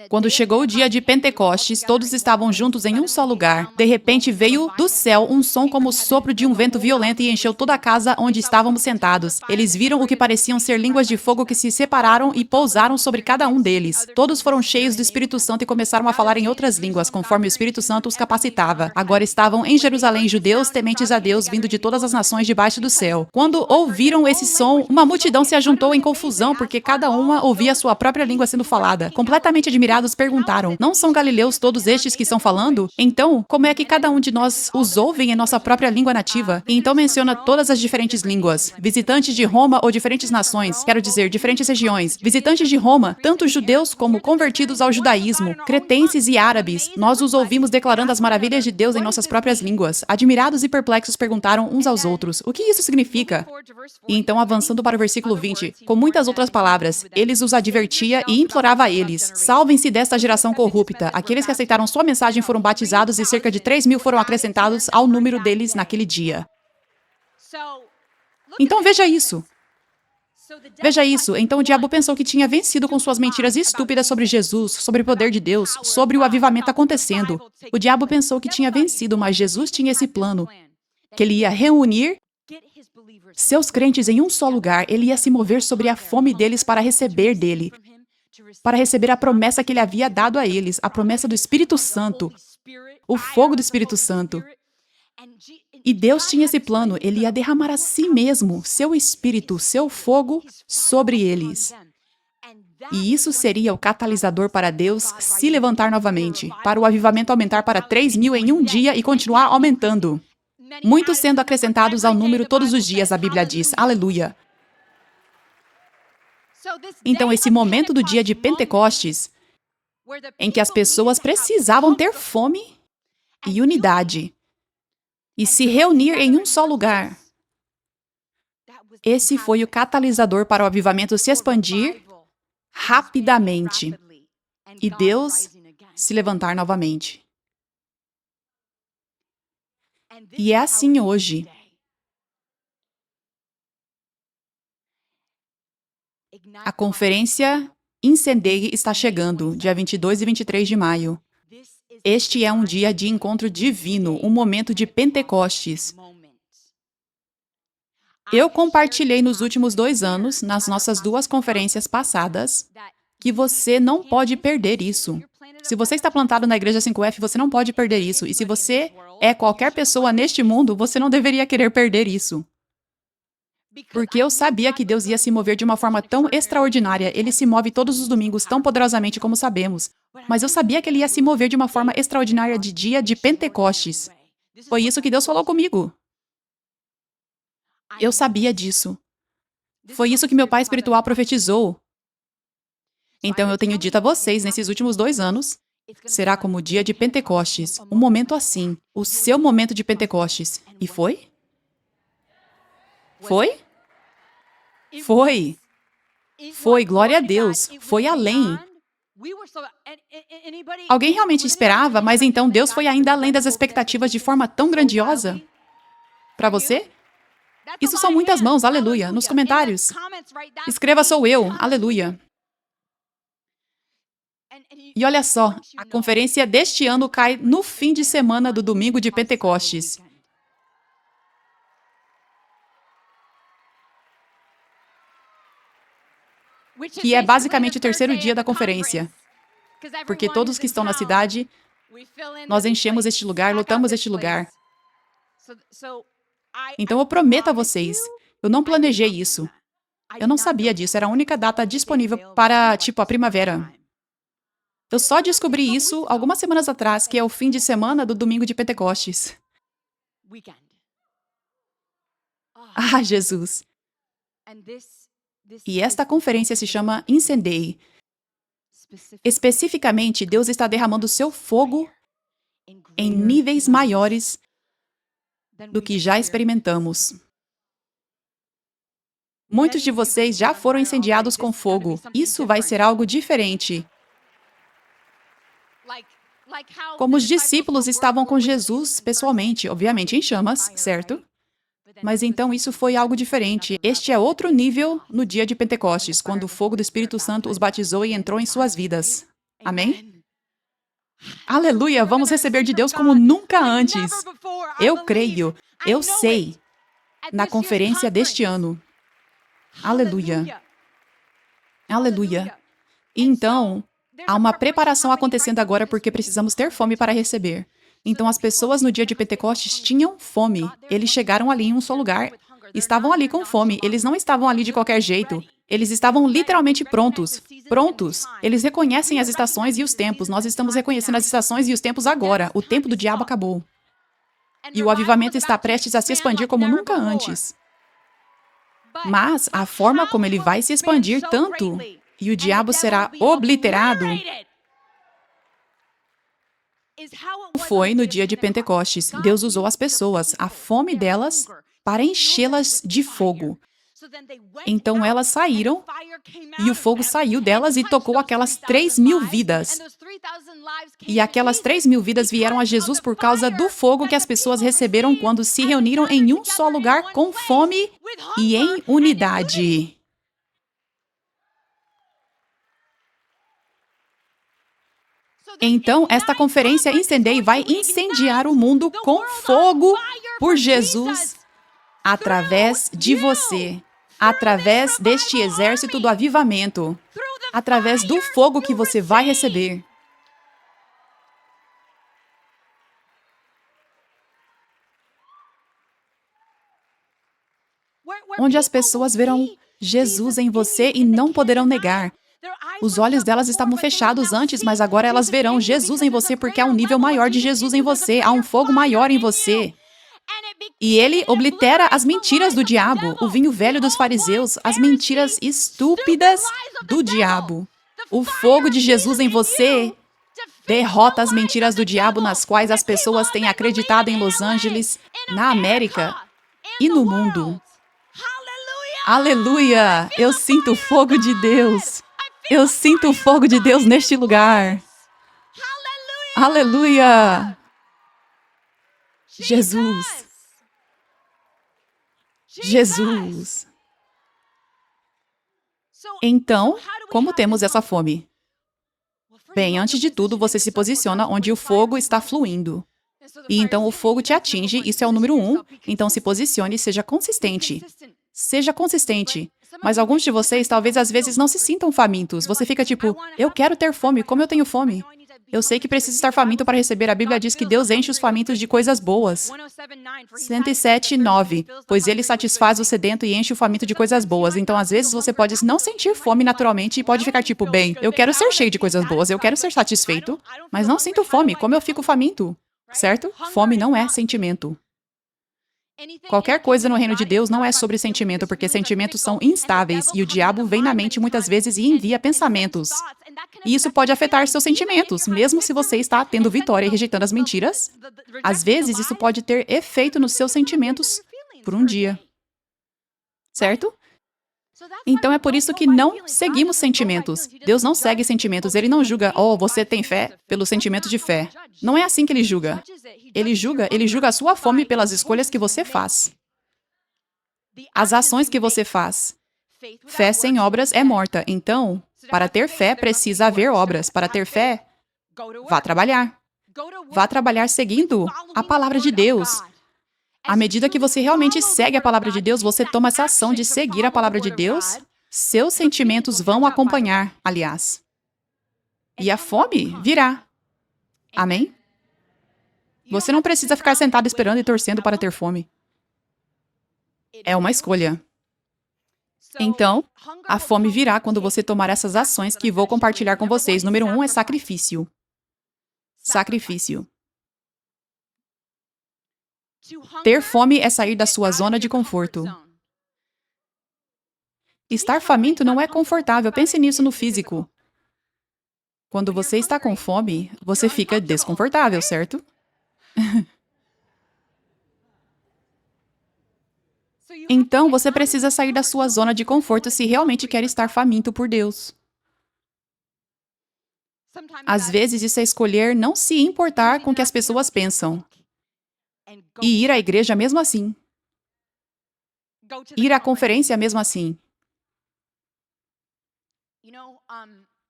Quando chegou o dia de Pentecostes, todos estavam juntos em um só lugar. De repente veio do céu um som como o sopro de um vento violento e encheu toda a casa onde estávamos sentados. Eles viram o que pareciam ser línguas de fogo que se separaram e pousaram sobre cada um deles. Todos foram cheios do Espírito Santo e começaram a falar em outras línguas, conforme o Espírito Santo os capacitava. Agora estavam em Jerusalém judeus tementes a Deus, vindo de todas as nações debaixo do céu. Quando ouviram esse som, uma multidão se ajuntou em confusão, porque cada uma ouvia a sua própria língua sendo falada. Completamente admirados, perguntaram: não são galileus todos estes que estão falando? Então, como é que cada um de nós os ouve em nossa própria língua nativa? E então menciona todas as diferentes línguas. Visitantes de Roma ou diferentes nações, quero dizer, diferentes regiões. Visitantes de Roma, tanto judeus como convertidos ao judaísmo, cretenses e árabes. Nós os ouvimos declarando as maravilhas de Deus em nossas próprias línguas. Admirados e perplexos perguntaram uns aos outros: o que isso significa? E então, avançando para o versículo 20, com muitas outras palavras, eles os advertia e implorava a eles: salvem-se desta geração corrupta. Aqueles que aceitaram sua mensagem foram batizados e cerca de 3.000 foram acrescentados ao número deles naquele dia. Então veja isso. Veja isso. Então o diabo pensou que tinha vencido com suas mentiras estúpidas sobre Jesus, sobre o poder de Deus, sobre o avivamento acontecendo. O diabo pensou que tinha vencido, mas Jesus tinha esse plano, que ele ia reunir seus crentes em um só lugar. Ele ia se mover sobre a fome deles para receber dele, para receber a promessa que ele havia dado a eles, a promessa do Espírito Santo, o fogo do Espírito Santo. E Deus tinha esse plano, ele ia derramar a si mesmo, seu Espírito, seu fogo sobre eles. E isso seria o catalisador para Deus se levantar novamente, para o avivamento aumentar para 3.000 em um dia e continuar aumentando. Muitos sendo acrescentados ao número todos os dias, a Bíblia diz. Aleluia. Então, esse momento do dia de Pentecostes, em que as pessoas precisavam ter fome e unidade, e se reunir em um só lugar. Esse foi o catalisador para o avivamento se expandir rapidamente e Deus se levantar novamente. E é assim hoje. A conferência Incendeie está chegando, dia 22 e 23 de maio. Este é um dia de encontro divino, um momento de Pentecostes. Eu compartilhei nos últimos 2 anos, nas nossas 2 conferências passadas, que você não pode perder isso. Se você está plantado na Igreja 5F, você não pode perder isso. E se você é qualquer pessoa neste mundo, você não deveria querer perder isso. Porque eu sabia que Deus ia se mover de uma forma tão extraordinária. Ele se move todos os domingos tão poderosamente como sabemos. Mas eu sabia que ele ia se mover de uma forma extraordinária de dia de Pentecostes. Foi isso que Deus falou comigo. Eu sabia disso. Foi isso que meu pai espiritual profetizou. Então eu tenho dito a vocês, nesses últimos 2 anos, será como o dia de Pentecostes. Um momento assim. O seu momento de Pentecostes. E foi? Foi? Foi. Foi, glória a Deus. Foi além. Alguém realmente esperava, mas então Deus foi ainda além das expectativas de forma tão grandiosa? Para você? Isso são muitas mãos, aleluia, nos comentários. Escreva sou eu, aleluia. E olha só, a conferência deste ano cai no fim de semana do domingo de Pentecostes. Que é basicamente o 3º dia da conferência. Porque todos que estão na cidade, nós enchemos este lugar, lotamos este lugar. Então eu prometo a vocês, eu não planejei isso. Eu não sabia disso, era a única data disponível para, a primavera. Eu só descobri isso algumas semanas atrás, que é o fim de semana do domingo de Pentecostes. Ah, Jesus! E esta conferência se chama Incendeie. Especificamente, Deus está derramando seu fogo em níveis maiores do que já experimentamos. Muitos de vocês já foram incendiados com fogo. Isso vai ser algo diferente. Como os discípulos estavam com Jesus pessoalmente, obviamente em chamas, certo? Mas então isso foi algo diferente. Este é outro nível no dia de Pentecostes, quando o fogo do Espírito Santo os batizou e entrou em suas vidas. Amém? Aleluia! Vamos receber de Deus como nunca antes. Eu creio, eu sei, na conferência deste ano. Aleluia! Aleluia! E então, há uma preparação acontecendo agora porque precisamos ter fome para receber. Então as pessoas no dia de Pentecostes tinham fome. Eles chegaram ali em um só lugar. Estavam ali com fome. Eles não estavam ali de qualquer jeito. Eles estavam literalmente prontos. Prontos. Eles reconhecem as estações e os tempos. Nós estamos reconhecendo as estações e os tempos agora. O tempo do diabo acabou. E o avivamento está prestes a se expandir como nunca antes. Mas a forma como ele vai se expandir tanto e o diabo será obliterado foi no dia de Pentecostes. Deus usou as pessoas, a fome delas, para enchê-las de fogo. Então elas saíram e o fogo saiu delas e tocou aquelas 3.000 vidas. E aquelas 3.000 vidas vieram a Jesus por causa do fogo que as pessoas receberam quando se reuniram em um só lugar com fome e em unidade. Então, esta conferência Incendeie vai incendiar o mundo com fogo por Jesus, através de você, através deste exército do avivamento, através do fogo que você vai receber. Onde as pessoas verão Jesus em você e não poderão negar. Os olhos delas estavam fechados antes, mas agora elas verão Jesus em você porque há um nível maior de Jesus em você, há um fogo maior em você. E ele oblitera as mentiras do diabo, o vinho velho dos fariseus, as mentiras estúpidas do diabo. O fogo de Jesus em você derrota as mentiras do diabo nas quais as pessoas têm acreditado em Los Angeles, na América e no mundo. Aleluia! Eu sinto o fogo de Deus. Eu sinto o fogo de Deus neste lugar. Aleluia! Jesus. Jesus. Então, como temos essa fome? Bem, antes de tudo, você se posiciona onde o fogo está fluindo. E então o fogo te atinge, isso é o número 1. Então se posicione e seja consistente. Seja consistente. Mas alguns de vocês talvez às vezes não se sintam famintos. Você fica tipo, eu quero ter fome, como eu tenho fome? Eu sei que preciso estar faminto para receber. A Bíblia diz que Deus enche os famintos de coisas boas. 107:9. Pois ele satisfaz o sedento e enche o faminto de coisas boas. Então, às vezes, você pode não sentir fome naturalmente e pode ficar tipo, bem, eu quero ser cheio de coisas boas, eu quero ser satisfeito, mas não sinto fome, como eu fico faminto? Certo? Fome não é sentimento. Qualquer coisa no reino de Deus não é sobre sentimento, porque sentimentos são instáveis e o diabo vem na mente muitas vezes e envia pensamentos. E isso pode afetar seus sentimentos, mesmo se você está tendo vitória e rejeitando as mentiras. Às vezes, isso pode ter efeito nos seus sentimentos por um dia. Certo? Então é por isso que não seguimos sentimentos. Deus não segue sentimentos. Ele não julga, oh, você tem fé pelo sentimento de fé. Não é assim que ele julga. Ele julga a sua fome pelas escolhas que você faz. As ações que você faz. Fé sem obras é morta. Então, para ter fé, precisa haver obras. Para ter fé, vá trabalhar. Vá trabalhar seguindo a palavra de Deus. À medida que você realmente segue a palavra de Deus, você toma essa ação de seguir a palavra de Deus, seus sentimentos vão acompanhar, aliás. E a fome virá. Amém? Você não precisa ficar sentado esperando e torcendo para ter fome. É uma escolha. Então, a fome virá quando você tomar essas ações que vou compartilhar com vocês. Número 1 é sacrifício. Sacrifício. Ter fome é sair da sua zona de conforto. Estar faminto não é confortável. Pense nisso no físico. Quando você está com fome, você fica desconfortável, certo? Então, você precisa sair da sua zona de conforto se realmente quer estar faminto por Deus. Às vezes, isso é escolher não se importar com o que as pessoas pensam. E ir à igreja mesmo assim. Ir à conferência mesmo assim.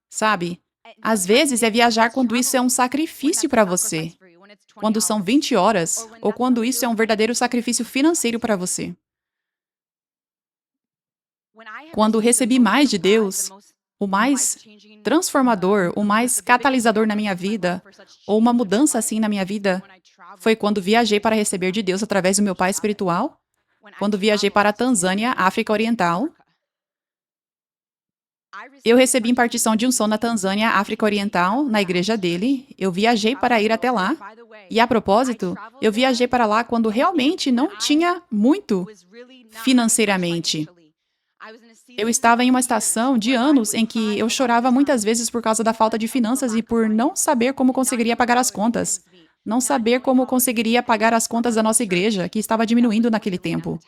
Sabe? Às vezes é viajar quando isso é um sacrifício para você. Quando são 20 horas, ou quando isso é um verdadeiro sacrifício financeiro para você. Quando recebi mais de Deus, o mais transformador, o mais catalisador na minha vida, ou uma mudança assim na minha vida, foi quando viajei para receber de Deus através do meu pai espiritual, quando viajei para a Tanzânia, África Oriental, Eu recebi impartição de unção na Tanzânia, África Oriental, na igreja dele. Eu viajei para ir até lá. E a propósito, eu viajei para lá quando realmente não tinha muito financeiramente. Eu estava em uma estação de anos em que eu chorava muitas vezes por causa da falta de finanças e por não saber como conseguiria pagar as contas. Não saber como conseguiria pagar as contas da nossa igreja, que estava diminuindo naquele tempo.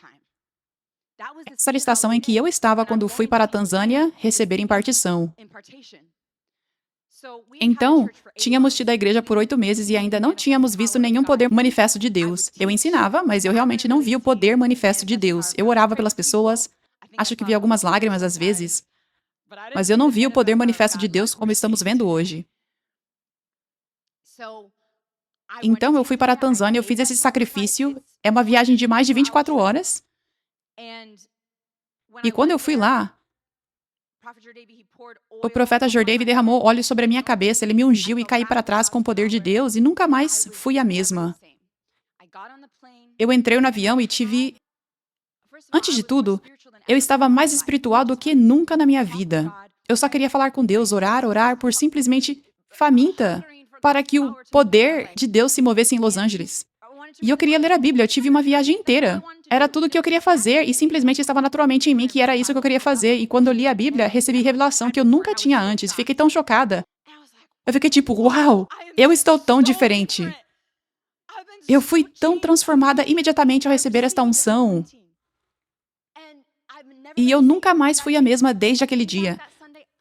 Essa era a estação em que eu estava quando fui para a Tanzânia receber impartição. Então, tínhamos tido a igreja por 8 meses e ainda não tínhamos visto nenhum poder manifesto de Deus. Eu ensinava, mas eu realmente não via o poder manifesto de Deus. Eu orava pelas pessoas, acho que vi algumas lágrimas às vezes, mas eu não vi o poder manifesto de Deus como estamos vendo hoje. Então, eu fui para a Tanzânia, eu fiz esse sacrifício. É uma viagem de mais de 24 horas. E quando eu fui lá, o profeta Jordave derramou óleo sobre a minha cabeça, ele me ungiu e caí para trás com o poder de Deus e nunca mais fui a mesma. Eu entrei no avião e tive... Antes de tudo, eu estava mais espiritual do que nunca na minha vida. Eu só queria falar com Deus, orar, orar, por simplesmente faminta, para que o poder de Deus se movesse em Los Angeles. E eu queria ler a Bíblia, eu tive uma viagem inteira. Era tudo o que eu queria fazer e simplesmente estava naturalmente em mim que era isso que eu queria fazer. E quando eu li a Bíblia, recebi revelação que eu nunca tinha antes. Fiquei tão chocada. Eu fiquei tipo, uau, eu estou tão diferente. Eu fui tão transformada imediatamente ao receber esta unção. E eu nunca mais fui a mesma desde aquele dia.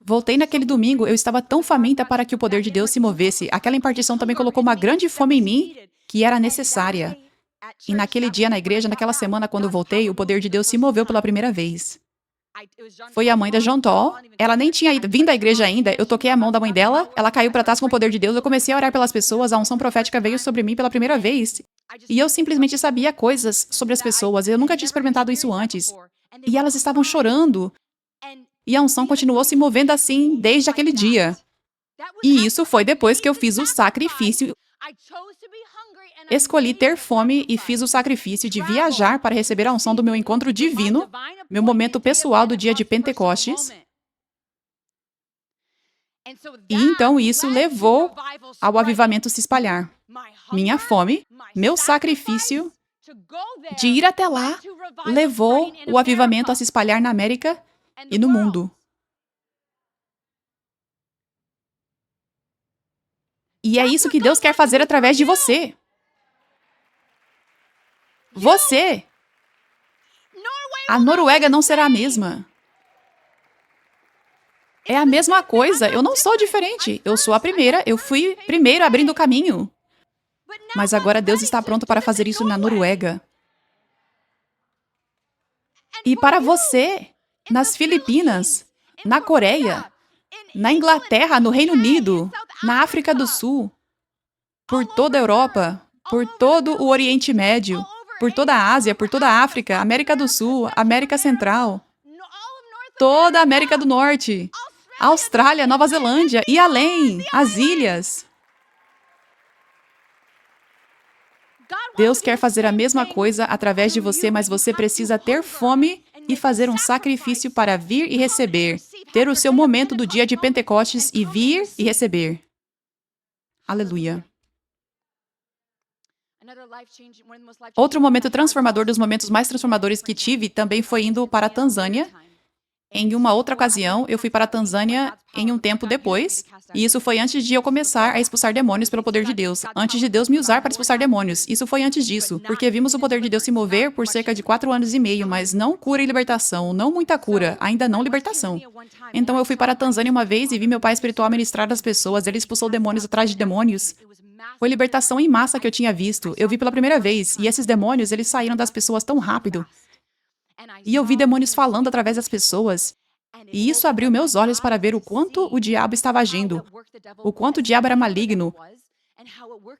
Voltei naquele domingo, eu estava tão faminta para que o poder de Deus se movesse. Aquela impartição também colocou uma grande fome em mim, que era necessária. E naquele dia na igreja, naquela semana, quando eu voltei, o poder de Deus se moveu pela primeira vez. Foi a mãe da John Tall. Ela nem tinha vindo à igreja ainda. Eu toquei a mão da mãe dela, ela caiu para trás com o poder de Deus. Eu comecei a orar pelas pessoas, a unção profética veio sobre mim pela primeira vez. E eu simplesmente sabia coisas sobre as pessoas. Eu nunca tinha experimentado isso antes. E elas estavam chorando. E a unção continuou se movendo assim desde aquele dia. E isso foi depois que eu fiz o sacrifício. Escolhi ter fome e fiz o sacrifício de viajar para receber a unção do meu encontro divino, meu momento pessoal do dia de Pentecostes. E então isso levou ao avivamento se espalhar. Minha fome, meu sacrifício de ir até lá, levou o avivamento a se espalhar na América e no mundo. E é isso que Deus quer fazer através de você. Você! A Noruega não será a mesma. É a mesma coisa, eu não sou diferente. Eu sou a primeira, eu fui primeiro abrindo o caminho. Mas agora Deus está pronto para fazer isso na Noruega. E para você, nas Filipinas, na Coreia, na Inglaterra, no Reino Unido, na África do Sul, por toda a Europa, por todo o Oriente Médio, por toda a Ásia, por toda a África, América do Sul, América Central, toda a América do Norte, Austrália, Nova Zelândia e além, as ilhas. Deus quer fazer a mesma coisa através de você, mas você precisa ter fome e fazer um sacrifício para vir e receber. Ter o seu momento do dia de Pentecostes e vir e receber. Aleluia. Outro momento transformador, dos momentos mais transformadores que tive, também foi indo para a Tanzânia. Em uma outra ocasião, eu fui para a Tanzânia em um tempo depois, e isso foi antes de eu começar a expulsar demônios pelo poder de Deus. Antes de Deus me usar para expulsar demônios. Isso foi antes disso, porque vimos o poder de Deus se mover por cerca de 4 anos e meio, mas não cura e libertação, não muita cura, ainda não libertação. Então eu fui para a Tanzânia uma vez e vi meu pai espiritual ministrar as pessoas, ele expulsou demônios atrás de demônios. Foi libertação em massa que eu tinha visto. Eu vi pela primeira vez, e esses demônios, eles saíram das pessoas tão rápido. E eu vi demônios falando através das pessoas. E isso abriu meus olhos para ver o quanto o diabo estava agindo, o quanto o diabo era maligno,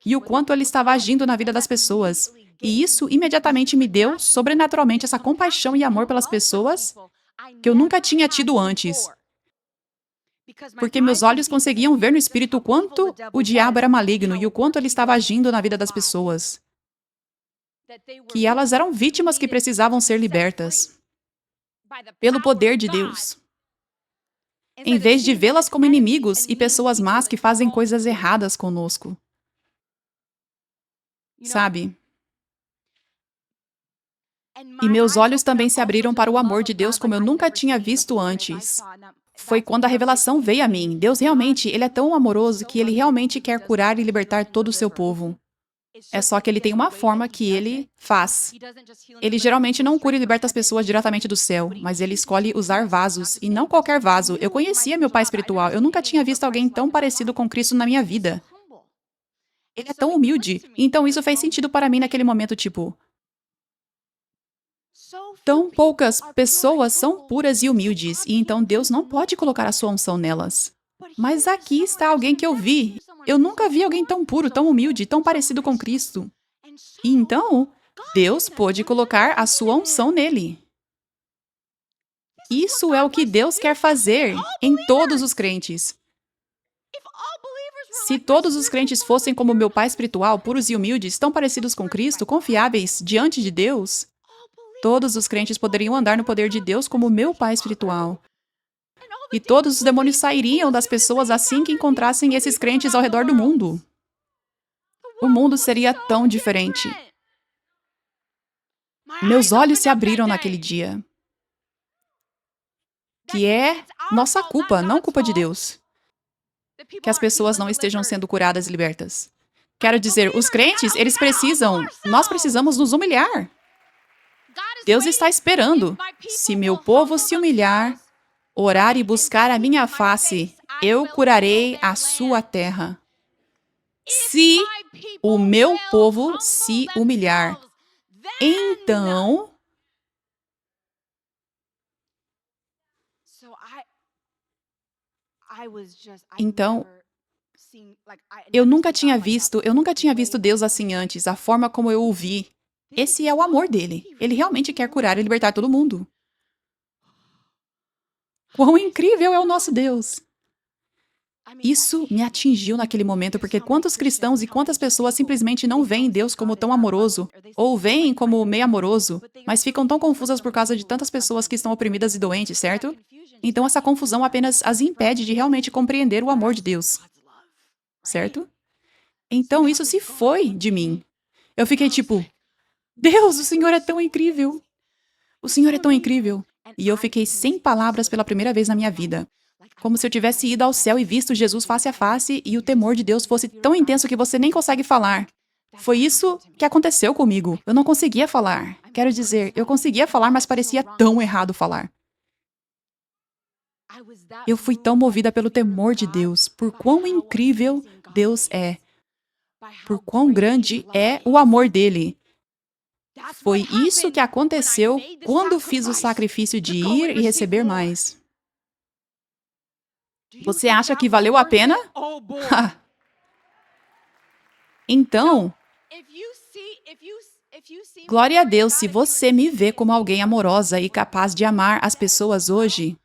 e o quanto ele estava agindo na vida das pessoas. E isso imediatamente me deu, sobrenaturalmente, essa compaixão e amor pelas pessoas que eu nunca tinha tido antes. Porque meus olhos conseguiam ver no espírito o quanto o diabo era maligno e o quanto ele estava agindo na vida das pessoas. Que elas eram vítimas que precisavam ser libertas pelo poder de Deus. em vez de vê-las como inimigos e pessoas más que fazem coisas erradas conosco. Sabe? E meus olhos também se abriram para o amor de Deus como eu nunca tinha visto antes. Foi quando a revelação veio a mim. Deus realmente, ele é tão amoroso que ele realmente quer curar e libertar todo o seu povo. É só que ele tem uma forma que ele faz. Ele geralmente não cura e liberta as pessoas diretamente do céu, mas ele escolhe usar vasos, e não qualquer vaso. Eu conhecia meu pai espiritual, eu nunca tinha visto alguém tão parecido com Cristo na minha vida. Ele é tão humilde. Então isso fez sentido para mim naquele momento, tipo, tão poucas pessoas são puras e humildes, e então Deus não pode colocar a sua unção nelas. Mas aqui está alguém que eu vi. Eu nunca vi alguém tão puro, tão humilde, tão parecido com Cristo. E então, Deus pôde colocar a sua unção nele. Isso é o que Deus quer fazer em todos os crentes. Se todos os crentes fossem como meu pai espiritual, puros e humildes, tão parecidos com Cristo, confiáveis diante de Deus, todos os crentes poderiam andar no poder de Deus como meu pai espiritual. E todos os demônios sairiam das pessoas assim que encontrassem esses crentes ao redor do mundo. O mundo seria tão diferente. Meus olhos se abriram naquele dia. Que é nossa culpa, não culpa de Deus. Que as pessoas não estejam sendo curadas e libertas. Quero dizer, os crentes, nós precisamos nos humilhar. Deus está esperando. Se meu povo se humilhar, orar e buscar a minha face, eu curarei a sua terra. Se o meu povo se humilhar, então, eu nunca tinha visto Deus assim antes, a forma como eu o vi. Esse é o amor dele. Ele realmente quer curar e libertar todo mundo. Quão incrível é o nosso Deus! Isso me atingiu naquele momento, porque quantos cristãos e quantas pessoas simplesmente não veem Deus como tão amoroso, ou veem como meio amoroso, mas ficam tão confusas por causa de tantas pessoas que estão oprimidas e doentes, certo? Então essa confusão apenas as impede de realmente compreender o amor de Deus, certo? Então isso se foi de mim. Eu fiquei tipo, Deus, o Senhor é tão incrível! O Senhor é tão incrível! E eu fiquei sem palavras pela primeira vez na minha vida. Como se eu tivesse ido ao céu e visto Jesus face a face e o temor de Deus fosse tão intenso que você nem consegue falar. Foi isso que aconteceu comigo. Eu não conseguia falar. Quero dizer, eu conseguia falar, mas parecia tão errado falar. Eu fui tão movida pelo temor de Deus, por quão incrível Deus é, por quão grande é o amor dele. Foi isso que aconteceu quando fiz o sacrifício de ir e receber mais. Você acha que valeu a pena? Então, glória a Deus se você me vê como alguém amorosa e capaz de amar as pessoas hoje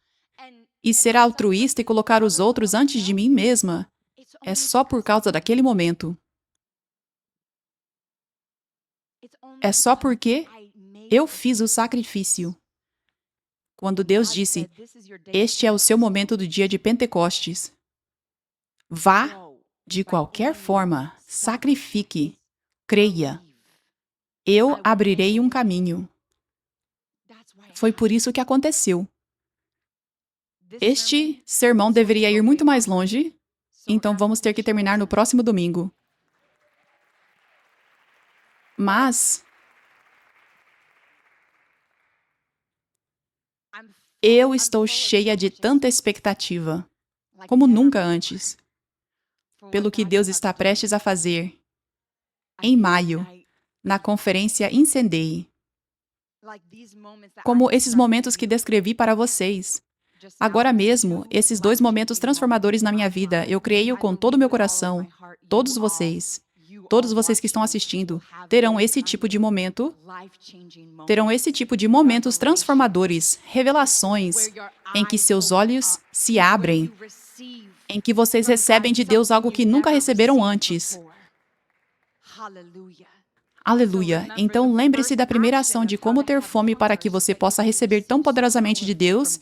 e ser altruísta e colocar os outros antes de mim mesma. É só por causa daquele momento. É só porque eu fiz o sacrifício. Quando Deus disse, este é o seu momento do dia de Pentecostes. Vá, de qualquer forma, sacrifique, creia. Eu abrirei um caminho. Foi por isso que aconteceu. Este sermão deveria ir muito mais longe, então vamos ter que terminar no próximo domingo. Mas eu estou cheia de tanta expectativa, como nunca antes, pelo que Deus está prestes a fazer em maio, na conferência Incendeie. Como esses momentos que descrevi para vocês. Agora mesmo, esses 2 momentos transformadores na minha vida, eu creio com todo o meu coração. Todos vocês que estão assistindo, terão esse tipo de momento, terão esse tipo de momentos transformadores, revelações, em que seus olhos se abrem, em que vocês recebem de Deus algo que nunca receberam antes. Aleluia! Então lembre-se da primeira ação de como ter fome para que você possa receber tão poderosamente de Deus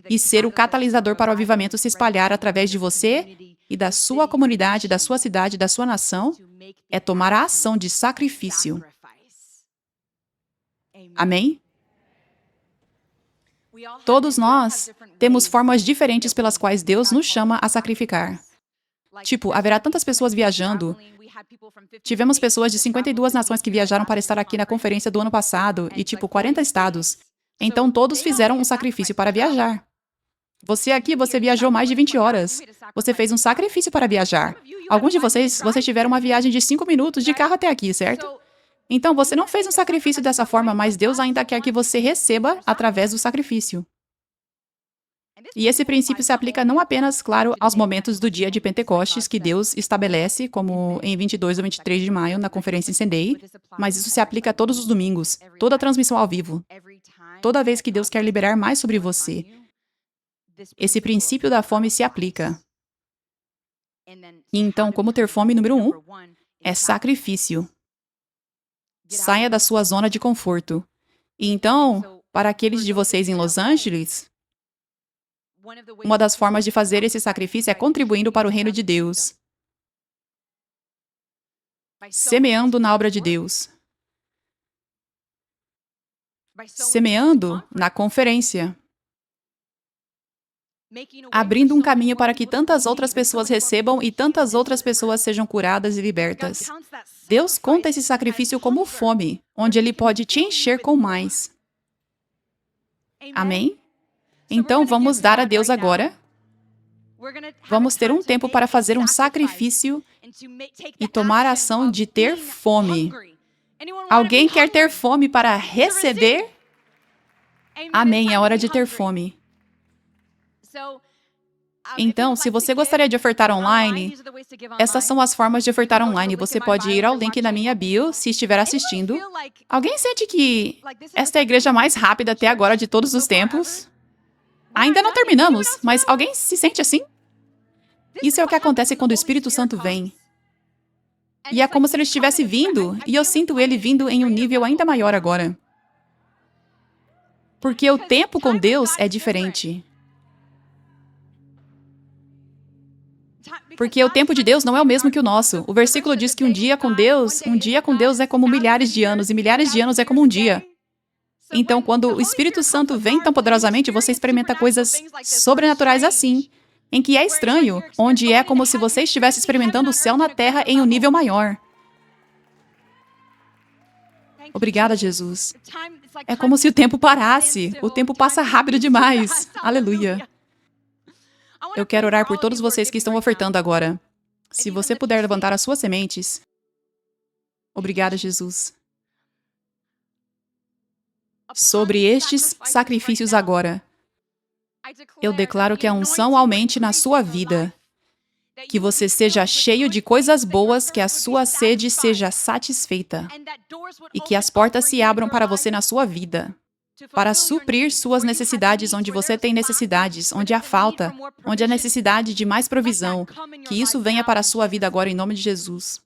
e ser o catalisador para o avivamento se espalhar através de você e da sua comunidade, da sua cidade, da sua nação, é tomar a ação de sacrifício. Amém? Todos nós temos formas diferentes pelas quais Deus nos chama a sacrificar. Tipo, haverá tantas pessoas viajando. Tivemos pessoas de 52 nações que viajaram para estar aqui na conferência do ano passado, e 40 estados. Então, todos fizeram um sacrifício para viajar. Você aqui, você viajou mais de 20 horas. Você fez um sacrifício para viajar. Alguns de vocês tiveram uma viagem de 5 minutos de carro até aqui, certo? Então, você não fez um sacrifício dessa forma, mas Deus ainda quer que você receba através do sacrifício. E esse princípio se aplica não apenas, claro, aos momentos do dia de Pentecostes que Deus estabelece, como em 22 ou 23 de maio, na conferência Incendei, mas isso se aplica a todos os domingos, toda a transmissão ao vivo, toda vez que Deus quer liberar mais sobre você. Esse princípio da fome se aplica. E então, como ter fome, número 1, é sacrifício. Saia da sua zona de conforto. E então, para aqueles de vocês em Los Angeles, uma das formas de fazer esse sacrifício é contribuindo para o reino de Deus. Semeando na obra de Deus. Semeando na conferência. Abrindo um caminho para que tantas outras pessoas recebam e tantas outras pessoas sejam curadas e libertas. Deus conta esse sacrifício como fome, onde Ele pode te encher com mais. Amém? Então, vamos dar a Deus agora. Vamos ter um tempo para fazer um sacrifício e tomar a ação de ter fome. Alguém quer ter fome para receber? Amém, é hora de ter fome. Então, se você gostaria de ofertar online, essas são as formas de ofertar online. Você pode ir ao link na minha bio, se estiver assistindo. Alguém sente que esta é a igreja mais rápida até agora de todos os tempos? Ainda não terminamos, mas alguém se sente assim? Isso é o que acontece quando o Espírito Santo vem. E é como se ele estivesse vindo, e eu sinto ele vindo em um nível ainda maior agora. Porque o tempo com Deus é diferente. Porque o tempo de Deus não é o mesmo que o nosso. O versículo diz que um dia com Deus é como milhares de anos, e milhares de anos é como um dia. Então, quando o Espírito Santo vem tão poderosamente, você experimenta coisas sobrenaturais assim, em que é estranho, onde é como se você estivesse experimentando o céu na terra em um nível maior. Obrigada, Jesus. É como se o tempo parasse. O tempo passa rápido demais. Aleluia. Eu quero orar por todos vocês que estão ofertando agora. Se você puder levantar as suas sementes. Obrigada, Jesus. Sobre estes sacrifícios agora, eu declaro que a unção aumente na sua vida, que você seja cheio de coisas boas, que a sua sede seja satisfeita e que as portas se abram para você na sua vida, para suprir suas necessidades onde você tem necessidades, onde há falta, onde há necessidade de mais provisão, que isso venha para a sua vida agora em nome de Jesus.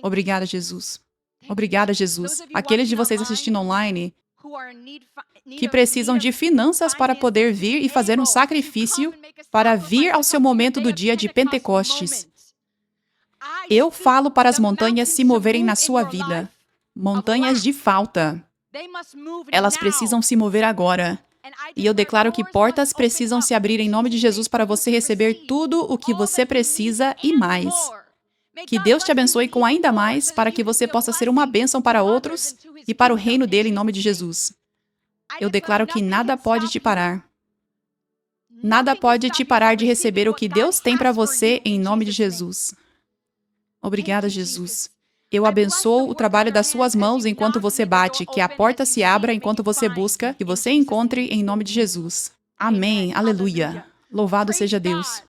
Obrigada, Jesus. Obrigada, Jesus. Aqueles de vocês assistindo online que precisam de finanças para poder vir e fazer um sacrifício para vir ao seu momento do dia de Pentecostes. Eu falo para as montanhas se moverem na sua vida. Montanhas de falta. Elas precisam se mover agora. E eu declaro que portas precisam se abrir em nome de Jesus para você receber tudo o que você precisa e mais. Que Deus te abençoe com ainda mais para que você possa ser uma bênção para outros e para o reino dele em nome de Jesus. Eu declaro que nada pode te parar. Nada pode te parar de receber o que Deus tem para você em nome de Jesus. Obrigada, Jesus. Eu abençoo o trabalho das suas mãos enquanto você bate, que a porta se abra enquanto você busca, que você encontre em nome de Jesus. Amém. Aleluia. Louvado seja Deus.